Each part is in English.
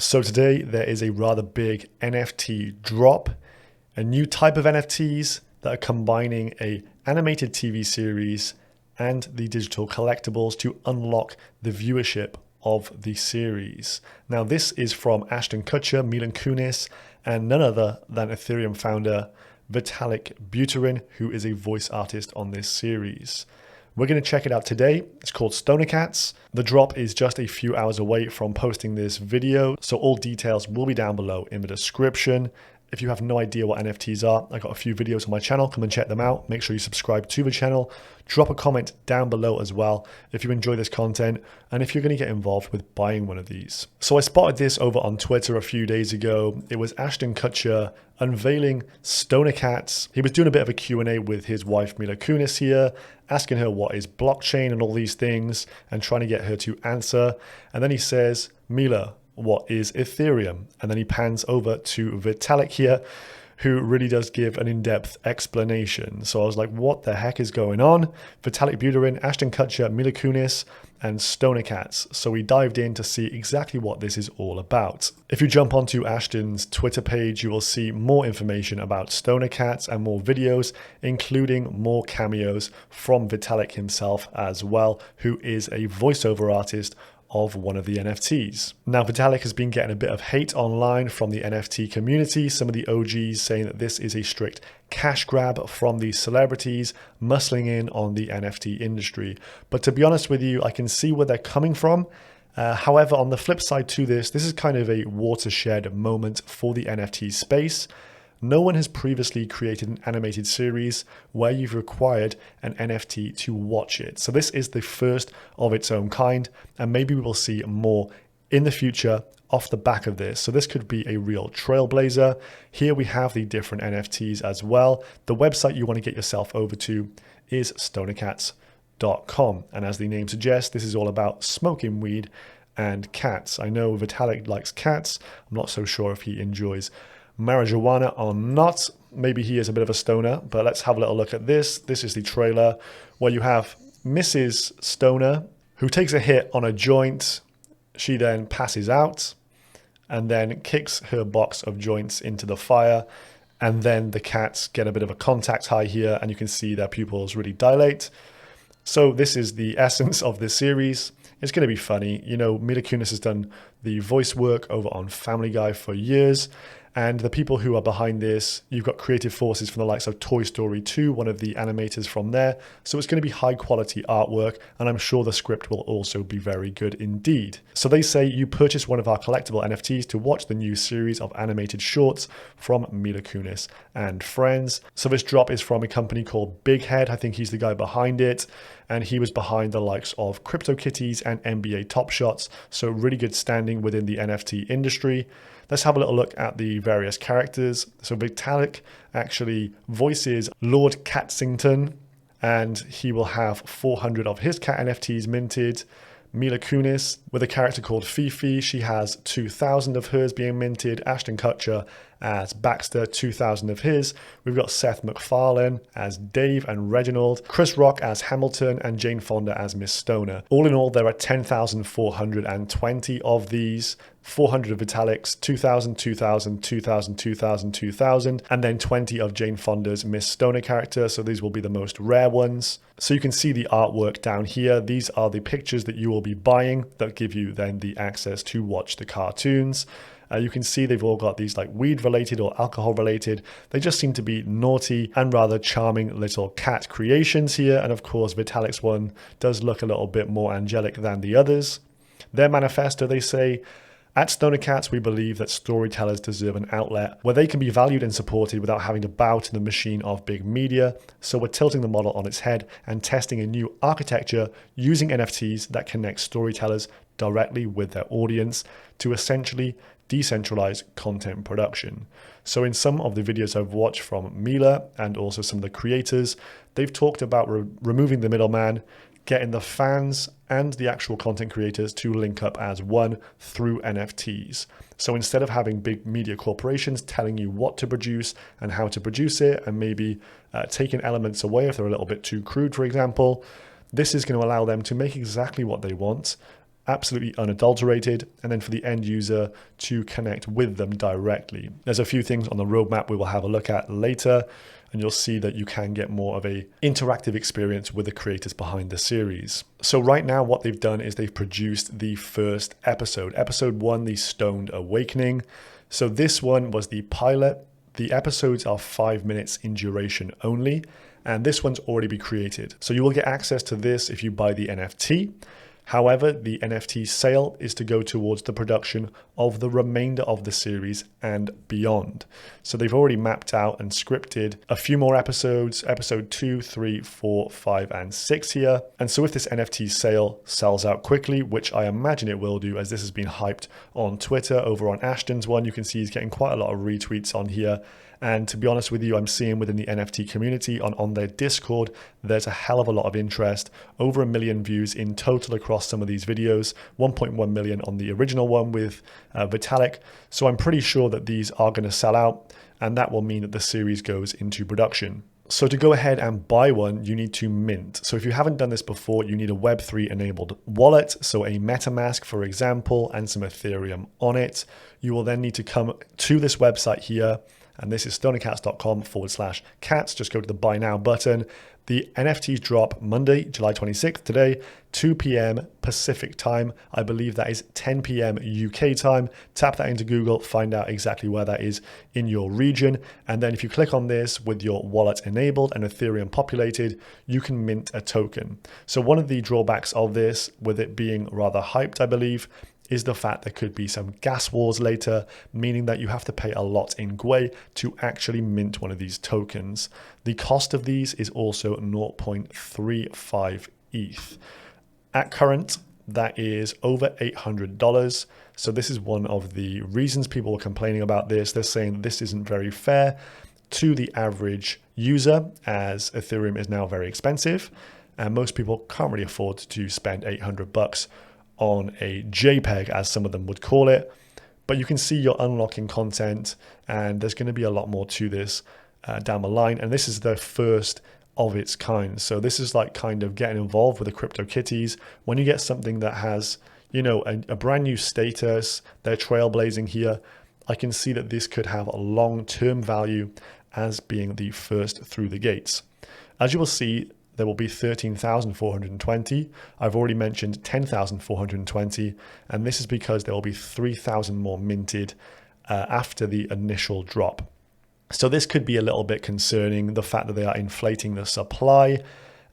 So today there is a rather big NFT drop, a new type of NFTs that are combining a animated TV series and the digital collectibles to unlock the viewership of the series. Now this is from Ashton Kutcher, Mila Kunis, and none other than Ethereum founder Vitalik Buterin, who is a voice artist on this series. We're going to check it out today. It's called Stonercats. The drop is just a few hours away from posting this video, so all details will be down below in the description. If you have no idea what NFTs are, I got a few videos on my channel. Come and check them out. Make sure you subscribe to the channel. Drop a comment down below as well if you enjoy this content and if you're going to get involved with buying one of these. So I spotted this over on Twitter a few days ago. It was Ashton Kutcher unveiling Stonercats. He was doing a bit of a Q&A with his wife Mila Kunis here, asking her what is blockchain and all these things and trying to get her to answer. And then he says, "Mila, what is Ethereum?" And then he pans over to Vitalik here, who really does give an in-depth explanation. So I was like, what the heck is going on? Vitalik Buterin, Ashton Kutcher, Mila Kunis, and Stonercats. So we dived in to see exactly what this is all about. If you jump onto Ashton's Twitter page, you will see more information about Stonercats and more videos, including more cameos from Vitalik himself as well, who is a voiceover artist of one of the NFTs. Now, Vitalik has been getting a bit of hate online from the NFT community, some of the OGs saying that this is a strict cash grab from these celebrities muscling in on the NFT industry. But to be honest with you, I can see where they're coming from. However, on the flip side to this is kind of a watershed moment for the NFT space. No one has previously created an animated series where you've required an NFT to watch it. So this is the first of its own kind, and maybe we will see more in the future off the back of this. So this could be a real trailblazer. Here we have the different NFTs as well. The website you want to get yourself over to is stonercats.com. And as the name suggests, this is all about smoking weed and cats. I know Vitalik likes cats. I'm not so sure if he enjoys marijuana or not. Maybe he is a bit of a stoner, but let's have a little look at this. This is the trailer where you have Mrs. Stoner who takes a hit on a joint. She then passes out and then kicks her box of joints into the fire. And then the cats get a bit of a contact high here, and you can see their pupils really dilate. So this is the essence of this series. It's going to be funny. You know, Mila Kunis has done the voice work over on Family Guy for years. And the people who are behind this, you've got creative forces from the likes of Toy Story 2, one of the animators from there. So it's going to be high quality artwork, and I'm sure the script will also be very good indeed. So they say you purchase one of our collectible NFTs to watch the new series of animated shorts from Mila Kunis and friends. So this drop is from a company called Big Head. I think he's the guy behind it. And he was behind the likes of CryptoKitties and NBA Top Shots. So really good standing within the NFT industry. Let's have a little look at the various characters. So Vitalik actually voices Lord Catsington, and he will have 400 of his cat NFTs minted. Mila Kunis with a character called Fifi, she has 2,000 of hers being minted. Ashton Kutcher as Baxter, 2,000 of his. We've got Seth MacFarlane as Dave and Reginald, Chris Rock as Hamilton, and Jane Fonda as Miss Stoner. All in all, there are 10,420 of these. 400 of Vitalik's, 2,000, 2,000, 2,000, 2,000, 2,000, and then 20 of Jane Fonda's Miss Stoner character. So these will be the most rare ones. So you can see the artwork down here. These are the pictures that you will be buying that give you then the access to watch the cartoons. You can see they've all got these like weed related or alcohol related. They just seem to be naughty and rather charming little cat creations here. And of course, Vitalik's one does look a little bit more angelic than the others. Their manifesto, they say, "At Stonercats, we believe that storytellers deserve an outlet where they can be valued and supported without having to bow to the machine of big media. So we're tilting the model on its head and testing a new architecture using NFTs that connect storytellers directly with their audience to essentially decentralize content production." So in some of the videos I've watched from Mila and also some of the creators, they've talked about removing the middleman, getting the fans and the actual content creators to link up as one through NFTs. So instead of having big media corporations telling you what to produce and how to produce it, and maybe taking elements away if they're a little bit too crude, for example, this is going to allow them to make exactly what they want absolutely unadulterated, and then for the end user to connect with them directly. There's a few things on the roadmap we will have a look at later, and you'll see that you can get more of a interactive experience with the creators behind the series. So right now what they've done is they've produced the first episode. Episode 1, The Stoned Awakening. So this one was the pilot. The episodes are 5 minutes in duration only, and this one's already been created. So you will get access to this if you buy the NFT. However, the NFT sale is to go towards the production of the remainder of the series and beyond. So they've already mapped out and scripted a few more episodes, episode 2, 3, 4, 5, and 6 here. And so if this NFT sale sells out quickly, which I imagine it will do, as this has been hyped on Twitter, over on Ashton's one, you can see he's getting quite a lot of retweets on here. And to be honest with you, I'm seeing within the NFT community on their Discord, there's a hell of a lot of interest. Over 1 million views in total across some of these videos, 1.1 million on the original one with Vitalik. So I'm pretty sure that these are going to sell out, and that will mean that the series goes into production. So to go ahead and buy one, you need to mint. So if you haven't done this before, you need a Web3 enabled wallet. So a MetaMask, for example, and some Ethereum on it. You will then need to come to this website here. And this is stonercats.com/cats. Just go to the buy now button. The NFTs drop Monday, July 26th, today, 2 p.m. Pacific time. I believe that is 10 p.m. UK time. Tap that into Google, find out exactly where that is in your region. And then if you click on this with your wallet enabled and Ethereum populated, you can mint a token. So one of the drawbacks of this, with it being rather hyped, I believe, is the fact there could be some gas wars later, meaning that you have to pay a lot in Gwei to actually mint one of these tokens. The cost of these is also 0.35 ETH. At current, that is over $800. So this is one of the reasons people are complaining about this. They're saying this isn't very fair to the average user, as Ethereum is now very expensive, and most people can't really afford to spend $800 on a JPEG, as some of them would call it. But you can see you're unlocking content, and there's going to be a lot more to this down the line. And this is the first of its kind. So this is like kind of getting involved with the CryptoKitties. When you get something that has, you know, a brand new status, they're trailblazing here, I can see that this could have a long-term value as being the first through the gates. As you will see, there will be 13,420. I've already mentioned 10,420, and this is because there will be 3,000 more minted after the initial drop. So this could be a little bit concerning, the fact that they are inflating the supply,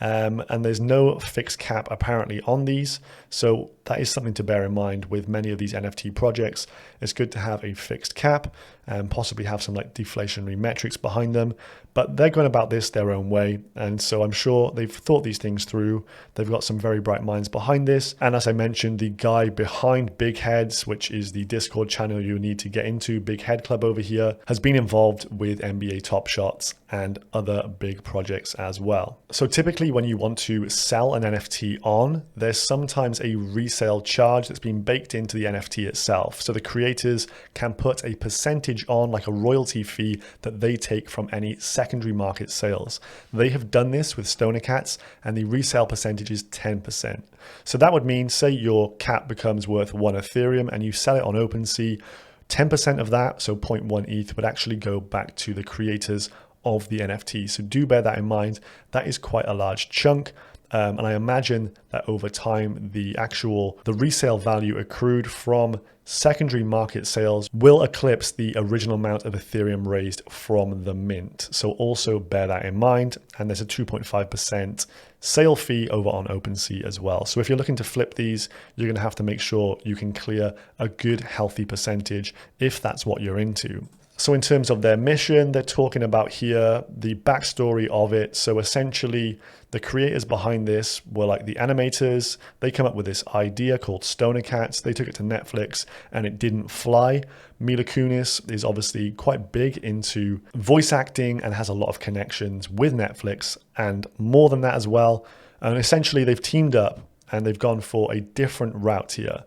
and there's no fixed cap apparently on these. So that is something to bear in mind with many of these NFT projects. It's good to have a fixed cap and possibly have some like deflationary metrics behind them, but they're going about this their own way. And so I'm sure they've thought these things through. They've got some very bright minds behind this. And as I mentioned, the guy behind Big Heads, which is the Discord channel you need to get into, Big Head Club over here, has been involved with NBA Top Shots and other big projects as well. So typically when you want to sell an NFT on, there's sometimes a resale charge that's been baked into the NFT itself. So the creators can put a percentage on, like a royalty fee that they take from any secondary market sales. They have done this with Stonercats, and the resale percentage is 10%. So that would mean, say your cat becomes worth 1 Ethereum and you sell it on Opensea, 10% of that, so 0.1 ETH, would actually go back to the creators of the NFT. So do bear that in mind. That is quite a large chunk. And I imagine that over time, the resale value accrued from secondary market sales will eclipse the original amount of Ethereum raised from the mint. So also bear that in mind. And there's a 2.5% sale fee over on Opensea as well. So if you're looking to flip these, you're going to have to make sure you can clear a good, healthy percentage if that's what you're into. So in terms of their mission, they're talking about here the backstory of it. So essentially, the creators behind this were like the animators. They came up with this idea called Stonercats. They took it to Netflix and it didn't fly. Mila Kunis is obviously quite big into voice acting and has a lot of connections with Netflix and more than that as well. And essentially, they've teamed up and they've gone for a different route here.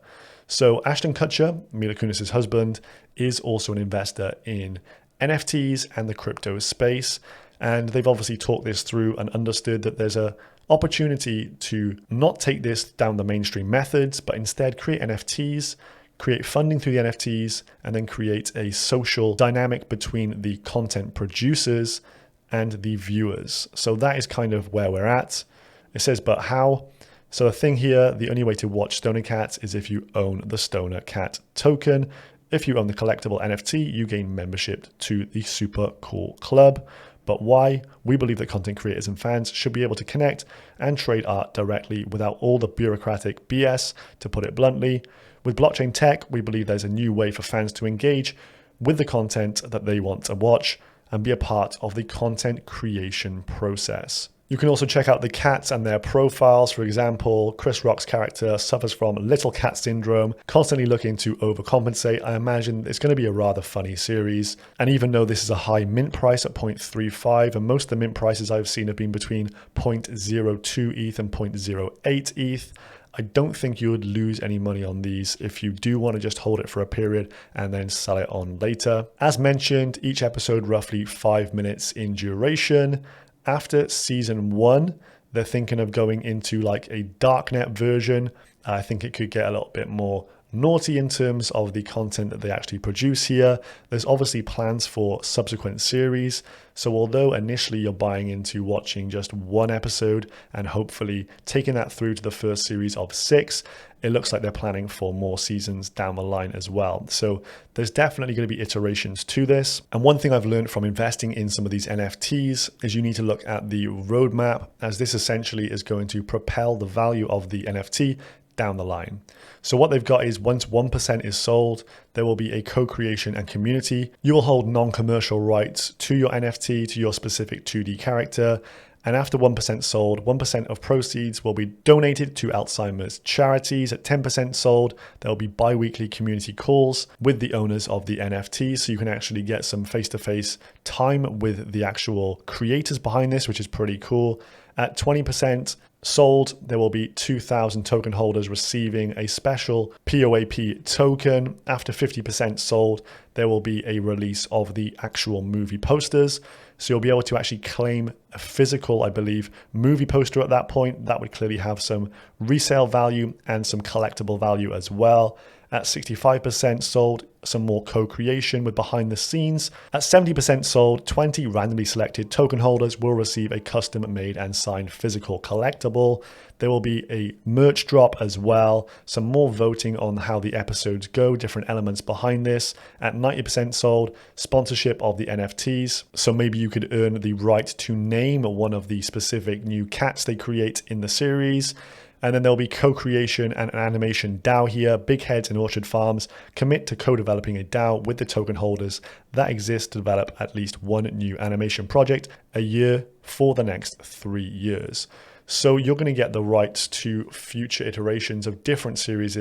So Ashton Kutcher, Mila Kunis' husband, is also an investor in NFTs and the crypto space. And they've obviously talked this through and understood that there's a opportunity to not take this down the mainstream methods, but instead create NFTs, create funding through the NFTs, and then create a social dynamic between the content producers and the viewers. So that is kind of where we're at. It says, but how? So the thing here, the only way to watch Stonercats is if you own the Stonercat token. If you own the collectible NFT, you gain membership to the Super Cool Club. But why? We believe that content creators and fans should be able to connect and trade art directly without all the bureaucratic BS, to put it bluntly. With blockchain tech, we believe there's a new way for fans to engage with the content that they want to watch and be a part of the content creation process. You can also check out the cats and their profiles. For example, Chris Rock's character suffers from little cat syndrome, constantly looking to overcompensate. I imagine it's going to be a rather funny series. And even though this is a high mint price at 0.35, and most of the mint prices I've seen have been between 0.02 ETH and 0.08 ETH, I don't think you would lose any money on these if you do want to just hold it for a period and then sell it on later. As mentioned, each episode roughly 5 minutes in duration. After season 1, they're thinking of going into like a darknet version. I think it could get a little bit more naughty in terms of the content that they actually produce here. There's obviously plans for subsequent series. So although initially you're buying into watching just one episode and hopefully taking that through to the first series of 6, it looks like they're planning for more seasons down the line as well. So there's definitely going to be iterations to this. And one thing I've learned from investing in some of these NFTs is you need to look at the roadmap, as this essentially is going to propel the value of the NFT down the line. So what they've got is once 1% is sold, there will be a co-creation and community. You will hold non-commercial rights to your NFT, to your specific 2D character. And after 1% sold, 1% of proceeds will be donated to Alzheimer's charities. At 10% sold, there will be bi-weekly community calls with the owners of the NFT. So you can actually get some face-to-face time with the actual creators behind this, which is pretty cool. At 20% sold, there will be 2,000 token holders receiving a special POAP token. After 50% sold, there will be a release of the actual movie posters. So you'll be able to actually claim a physical, I believe, movie poster at that point. That would clearly have some resale value and some collectible value as well. At 65% sold, some more co-creation with behind the scenes. At 70% sold, 20 randomly selected token holders will receive a custom made and signed physical collectible. There will be a merch drop as well, some more voting on how the episodes go, different elements behind this. At 90% sold, sponsorship of the NFTs. So maybe you could earn the right to name one of the specific new cats they create in the series. And then there'll be co-creation and an animation DAO here. Big Heads and Orchard Farms commit to co-developing a DAO with the token holders that exist to develop at least one new animation project a year for the next 3 years. So you're going to get the rights to future iterations of different series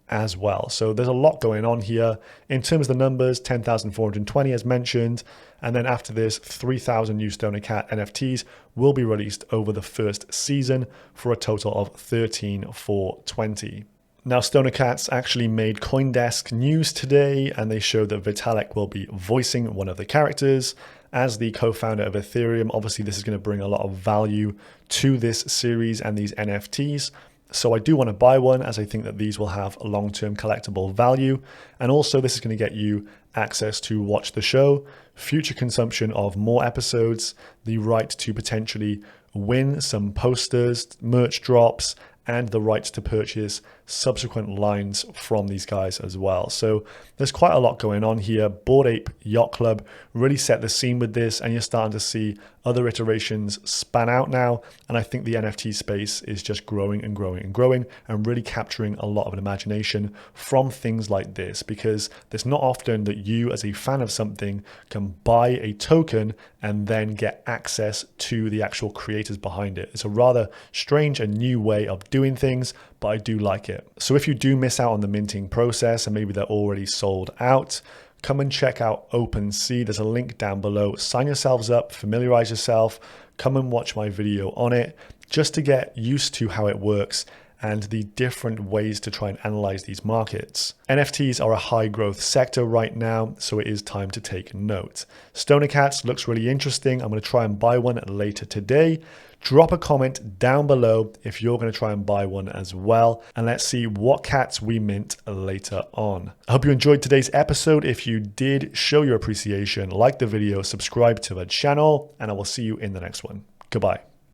as well. So there's a lot going on here. In terms of the numbers, 10,420 as mentioned. And then after this, 3,000 new Stonercat NFTs will be released over the first season for a total of 13,420. Now, Stonercats actually made CoinDesk news today, and they showed that Vitalik will be voicing one of the characters. As the co-founder of Ethereum, obviously this is going to bring a lot of value to this series and these NFTs. So I do want to buy one, as I think that these will have a long-term collectible value. And also this is going to get you access to watch the show, future consumption of more episodes, the right to potentially win some posters, merch drops, and the rights to purchase subsequent lines from these guys as well. So there's quite a lot going on here. Bored Ape Yacht Club really set the scene with this, and you're starting to see other iterations span out now. And I think the NFT space is just growing and growing and growing, and really capturing a lot of an imagination from things like this, because there's not often that you as a fan of something can buy a token and then get access to the actual creators behind it. It's a rather strange and new way of doing things, but I do like it. So if you do miss out on the minting process and maybe they're already sold out, come and check out Opensea. There's a link down below. Sign yourselves up, familiarize yourself, come and watch my video on it just to get used to how it works and the different ways to try and analyze these markets. NFTs are a high growth sector right now, so it is time to take note. Stonercats looks really interesting. I'm going to try and buy one later today. Drop a comment down below if you're going to try and buy one as well, and let's see what cats we mint later on. I hope you enjoyed today's episode. If you did, show your appreciation, like the video, subscribe to the channel, and I will see you in the next one. Goodbye.